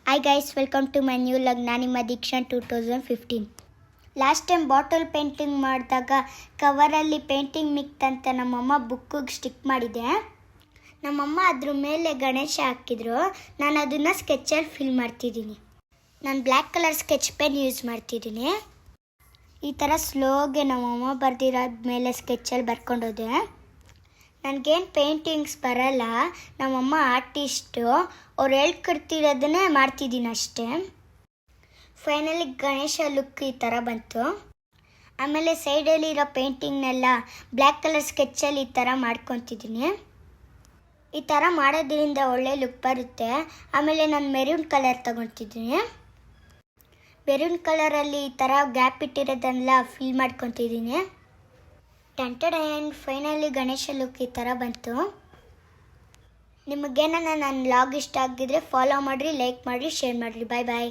Hi guys, welcome to my new vlog. ನಾನು ನಿಮ್ಮ ದೀಕ್ಷಾ 2015. Last time bottle painting ಮಾಡಿದಾಗ ಕವರಲ್ಲಿ painting ಮಿಕ್ತಂತ ನಮ್ಮಮ್ಮ ಬುಕ್ಕಿಗೆ ಸ್ಟಿಕ್ ಮಾಡಿದೆ. ನಮ್ಮಮ್ಮ ಅದ್ರ ಮೇಲೆ ಗಣೇಶ ಹಾಕಿದ್ರು. ನಾನು ಅದನ್ನು ಸ್ಕೆಚಲ್ಲಿ ಫಿಲ್ ಮಾಡ್ತಿದ್ದೀನಿ. ನಾನು black colour sketch pen use ಮಾಡ್ತಿದ್ದೀನಿ. ಈ ಥರ ಸ್ಲೋಗೆ ನಮ್ಮಮ್ಮ ಬರ್ದಿರೋದ ಮೇಲೆ ಸ್ಕೆಚಲ್ಲಿ ಬರ್ಕೊಂಡೋದೆ. ನನಗೇನು ಪೇಂಟಿಂಗ್ಸ್ ಬರಲ್ಲ, ನಮ್ಮಮ್ಮ ಆರ್ಟಿಸ್ಟು, ಅವ್ರು ಹೇಳ್ಕೊಡ್ತಿರೋದನ್ನೇ ಮಾಡ್ತಿದ್ದೀನಿ ಅಷ್ಟೇ. ಫೈನಲಿ ಗಣೇಶ ಲುಕ್ ಈ ಥರ ಬಂತು. ಆಮೇಲೆ ಸೈಡಲ್ಲಿರೋ ಪೇಂಟಿಂಗ್ನೆಲ್ಲ ಬ್ಲ್ಯಾಕ್ ಕಲರ್ ಸ್ಕೆಚ್ಚಲ್ಲಿ ಈ ಥರ ಮಾಡ್ಕೊತಿದ್ದೀನಿ. ಈ ಥರ ಮಾಡೋದ್ರಿಂದ ಒಳ್ಳೆ ಲುಕ್ ಬರುತ್ತೆ. ಆಮೇಲೆ ನಾನು ಮೆರೂನ್ ಕಲರ್ ತೊಗೊತಿದ್ದೀನಿ. ಮೆರೂನ್ ಕಲರಲ್ಲಿ ಈ ಥರ ಗ್ಯಾಪ್ ಇಟ್ಟಿರೋದನ್ನೆಲ್ಲ ಫಿಲ್ ಮಾಡ್ಕೊತಿದ್ದೀನಿ. ಫೈನಲಿ ಗಣೇಶ ಲುಕ್ ಈ ಥರ ಬಂತು. ನಿಮಗೇನ ನನ್ನ ವ್ಲಾಗ್ ಇಷ್ಟ ಆಗಿದ್ರೆ ಫಾಲೋ ಮಾಡಿರಿ, ಲೈಕ್ ಮಾಡಿರಿ, ಶೇರ್ ಮಾಡಿರಿ. ಬಾಯ್ ಬಾಯ್.